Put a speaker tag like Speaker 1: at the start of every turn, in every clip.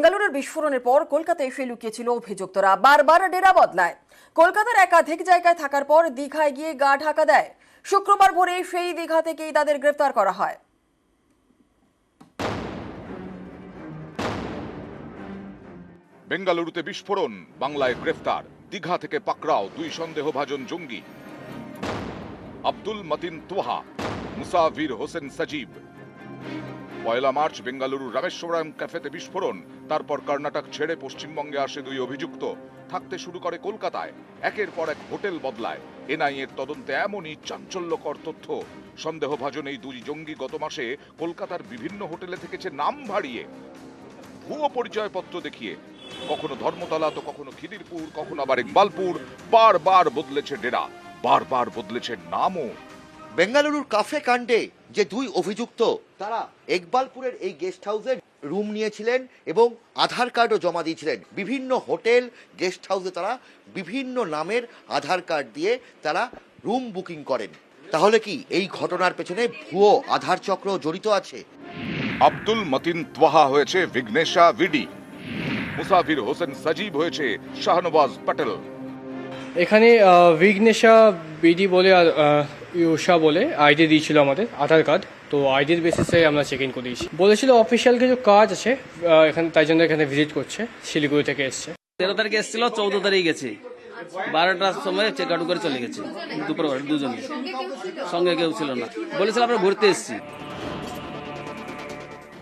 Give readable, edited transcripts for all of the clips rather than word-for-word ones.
Speaker 1: বেঙ্গালুরুর বিস্ফোরণের পর কলকাতায় এসে লুকিয়েছিল অভিযুক্তরা। বারবার ডেরা বদলায়। কলকাতার একাধিক জায়গায় থাকার পর দীঘায় গিয়ে গা ঢাকা দেয়। শুক্রবার ভোরে সেই দীঘা থেকেই তাদের গ্রেফতার করা হয়।
Speaker 2: বেঙ্গালুরুতে বিস্ফোরণ, বাংলায় গ্রেফতার। দীঘা থেকে পাকড়াও দুই সন্দেহভাজন জঙ্গি। আব্দুল মতিন তোহা, মুসাফির হোসেন সজীব। 1 মার্চ বেঙ্গালুরুর রামেশ্বরম ক্যাফেতে বিস্ফোরণ। তারপর কর্ণাটক ছেড়ে পশ্চিমবঙ্গে আসে দুই অভিযুক্ত। থাকতে শুরু করে কলকাতায়। একের পর এক হোটেল বদলায়। এনআইএর তদন্তে এমনই চাঞ্চল্যকর তথ্য। সন্দেহভাজন এই দুই জঙ্গি গত মাসে কলকাতার বিভিন্ন হোটেলে থেকেছে নাম ভাড়িয়ে, ভুয়ো পরিচয়পত্র দেখিয়ে। কখনো ধর্মতলা, তো কখনো খিদিরপুর, কখনো আবার ইকবালপুর। বারবার বদলেছে ডেরা, বারবার বদলেছে নামও।
Speaker 3: বেঙ্গালুরুর কাফে কাণ্ডে যে দুই অভিযুক্ত, তারা ইকবালপুরের এই গেস্ট হাউসে রুম নিয়েছিলেন এবং আধার কার্ডও জমা দিয়েছিলেন। বিভিন্ন হোটেল গেস্ট হাউসে তারা বিভিন্ন নামের আধার কার্ড দিয়ে তারা রুম বুকিং করেন। তাহলে কি এই ঘটনার পেছনে ভুয়ো আধার চক্র জড়িত আছে?
Speaker 2: আব্দুল মতিন তোহা হয়েছে বিঘ্নেশা ভিডি, মুসাফির হোসেন সজীব হয়েছে শাহনওয়াজ পটেল।
Speaker 4: এখানে বিঘ্নেশা বিডি বলে আর ইউষা বলে আইডি দিয়েছিল আমাদের আধার কার্ড। তো আইডির বেসিসে আমরা চেক ইন করেছি। বলেছিল অফিসিয়াল কিছু কাজ আছে এখানে, তাই জন্য এখানে ভিজিট করছে। শিলিগুড়ি থেকে এসছে।
Speaker 5: 13 তারিখে এসেছিল, 14 তারিখ গেছে। 12টার সময় চেক আউট করে চলে গেছে। দুপুর দুজনে, সঙ্গে কেউ ছিল না। বলেছিল আমরা ঘুরতে এসেছি।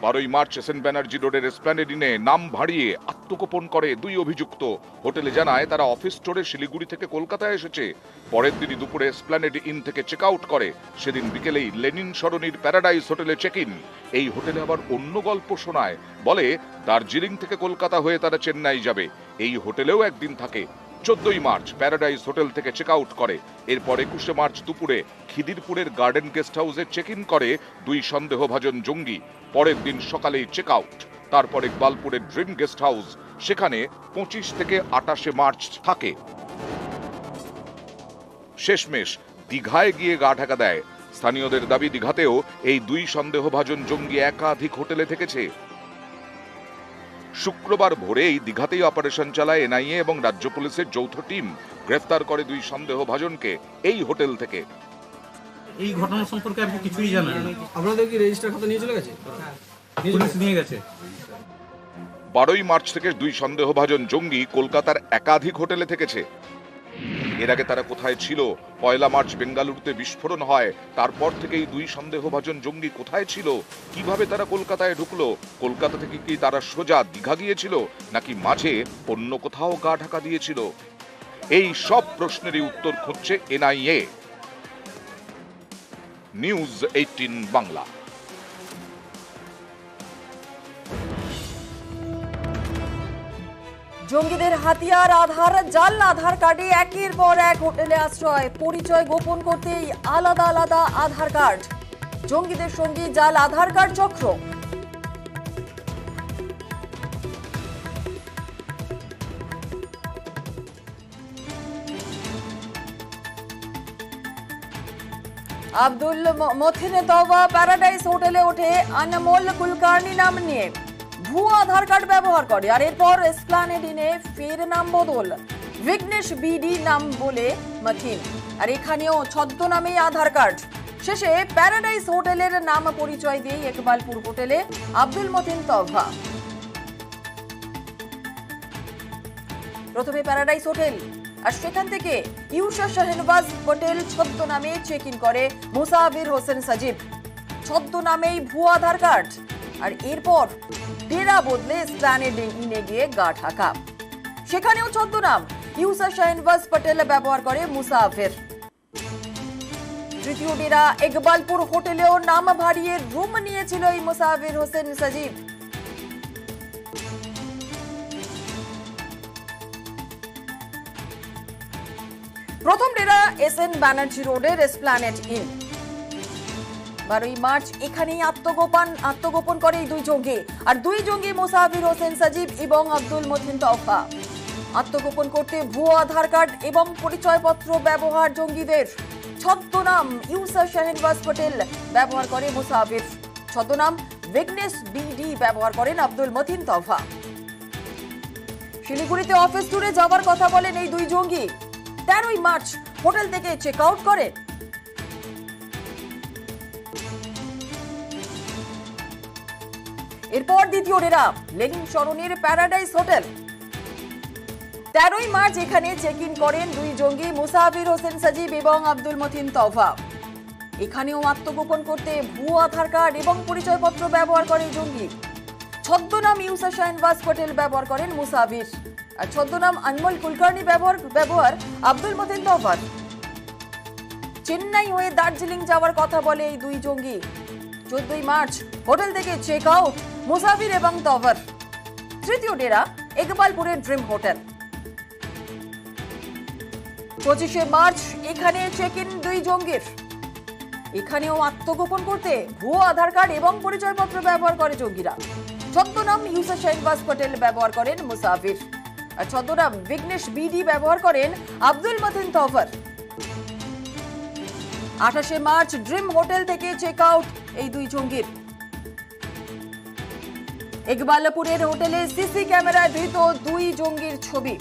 Speaker 2: 12 মার্চ সেন্ট ব্যানার্জি রোডের এসপ্ল্যানেড ইনে নাম ভাড়িয়ে আত্মগোপন করে দুই অভিযুক্ত। হোটেলে জানায় তারা অফিস স্টোরে শিলিগুড়ি থেকে কলকাতায় এসেছে। পরের দিনই দুপুরে এসপ্ল্যানেড ইন থেকে চেক আউট করে। সেদিন বিকেলেই লেনিন সরণির প্যারাডাইস হোটেলে চেক ইন। এই হোটেলে আবার অন্য গল্প শোনায়। বলে দার্জিলিং থেকে কলকাতা হয়ে তারা চেন্নাই যাবে। এই হোটেলেও একদিন থাকে। 14 মার্চ প্যারাডাইস হোটেল থেকে চেক আউট করে। এরপর 21 মার্চ দুপুরে খিদিরপুরের গার্ডেন গেস্ট হাউসে চেক ইন করে দুই সন্দেহভাজন জঙ্গি। পরের দিন সকালেই চেক আউট। তারপর ইকবালপুরের ড্রিম গেস্ট হাউস, সেখানে 25 থেকে 28 মার্চ থাকে। শেষমেশ দীঘায় গিয়ে গা ঢাকা দেয়। স্থানীয়দের দাবি দীঘাতেও এই দুই সন্দেহভাজন জঙ্গি একাধিক হোটেলে থেকেছে। শুক্রবার ভোরেই দীঘাতেই অপারেশন চালায় এনআইএ এবং রাজ্য পুলিশের যৌথ টিম। গ্রেফতার করে দুই সন্দেহভাজনকে এই হোটেল থেকে।
Speaker 6: এই ঘটনা সম্পর্কে আপনি কিছুই জানেন না?
Speaker 7: আপনাদের কি রেজিস্টার খাতা নিয়ে চলে গেছে?
Speaker 6: পুলিশ নিয়ে গেছে।
Speaker 2: 12 মার্চ থেকে দুই সন্দেহভাজন জঙ্গি কলকাতার একাধিক হোটেলে থেকেছে। এর আগে তারা কোথায় ছিল? 1 মার্চ বেঙ্গালুরুতে বিস্ফোরণ হয়। তারপর থেকেই দুই সন্দেহভাজন জঙ্গি কোথায় ছিল? কিভাবে তারা কলকাতায় ঢুকলো? কলকাতা থেকে কি তারা সোজা দীঘা গিয়েছিল, নাকি মাঝে অন্য কোথাও গা ঢাকা দিয়েছিল? এই সব প্রশ্নেরই উত্তর খুঁজছে এনআইএ। নিউজ 18 বাংলা।
Speaker 1: জঙ্গিদের হাতিয়ার আধার, জাল আধার কার্ডে একের পর এক হোটেলে আশ্রয়। পরিচয় গোপন করতেই আলাদা আলাদা আধার কার্ড। জঙ্গিদের সঙ্গে জাল আধার কার্ড চক্র। আব্দুল মতিন তোহা প্যারাডাইস হোটেলে ওঠে আনমোল কুলকার্নি নাম নিয়ে। ভুয়ো আধার কার্ড ব্যবহার করে, আর এরপর এসপ্ল্যানেড ইনে ফের নাম বদল। বিঘ্নেশ বিডি নাম বলে মতিন, আর এখানেও ছদ্মনামেই আধার কার্ড। শেষে প্যারাডাইস হোটেলের নাম পরিচয় দিয়ে ইকবালপুর হোটেলে আব্দুল মতিন তোহা। প্রথমে প্যারাডাইস হোটেল, আর সেখান থেকে ইউষা শাহনওয়াজ পটেল ছদ্মনামে চেক ইন করে মুসাফির হোসেন সজীব। ছদ্মনামেই ভুয়ো আধার কার্ড, আর এরপর ডেরা বদলে এসপ্ল্যানেড ইনে গিয়ে গা ঢাকা। সেখানেও ছদ্মনাম ইউষা শাহনওয়াজ পটেল ব্যবহার করে মুসাফির। তৃতীয় ডেরা ইকবালপুর হোটেলেও নাম ভাড়িয়ে রুম নিয়েছিল এই মুসাফির হোসেন সজীব। প্রথম ডেরা সেন্ট ব্যানার্জি রোডের এসপ্ল্যানেড ইন। 12 মার্চ এখানেই আত্মগোপন করে এই দুই জঙ্গি। আর দুই জঙ্গি মুসাফির হোসেন সজীব এবং আব্দুল মতিন তোহা। আত্মগোপন করতে ভুয়ো আধার কার্ড এবং পরিচয়পত্র ব্যবহার জঙ্গিদের। ছদ্মনাম ইউষা শাহনওয়াজ পটেল ব্যবহার করে মুসাফির। ছদ্মনাম বিঘ্নেশ বিডি ব্যবহার করেন আব্দুল মতিন তোহা। শিলিগুড়িতে অফিস ট্যুরে যাওয়ার কথা বলেন এই দুই জঙ্গি। 13ই মার্চ হোটেল থেকে চেক আউট করে। এরপর দ্বিতীয় ডেরা লেনিন সরণির প্যারাডাইস হোটেল। 13ই মার্চ এখানে চেক ইন করেন দুই জঙ্গি মুসাফির হোসেন সজীব এবং আব্দুল মতিন তওফা। এখানেও আত্মগোপন করতে ভুয়ো আধার কার্ড এবং পরিচয়পত্র ব্যবহার করে এই জঙ্গি। ছদ্মনাম ইউসা শাহিনবাজ পটেল ব্যবহার করেন মুসাফির, আর ছদ্মনাম আনমোল কুলকার্নি ব্যবহার আব্দুল মতিন তওফার। চেন্নাই হয়ে দার্জিলিং যাওয়ার কথা বলে এই দুই জঙ্গি। 14ই মার্চ হোটেল থেকে চেক আউট মুসাফির এবং তওফার। তৃতীয় ডেরা ইকবালপুরের ড্রিম হোটেল। 25শে মার্চ এখানে চেক ইন দুই জঙ্গির। এখানেও আত্মগোপন করতে ভুয়ো আধার কার্ড এবং পরিচয়পত্র ব্যবহার করে জঙ্গিরা। ছদ্মনাম ইউসা শাহিনবাজ পটেল ব্যবহার করেন মুসাফির, আর ছদ্মনাম বিঘ্নেশ বিডি ব্যবহার করেন আব্দুল মতিন তওফার। 28শে মার্চ ড্রিম হোটেল থেকে চেক আউট এই দুই জঙ্গির। ইকবালপুরের হোটেলে সিসি ক্যামেরায় ধৃত দুই জঙ্গির ছবি।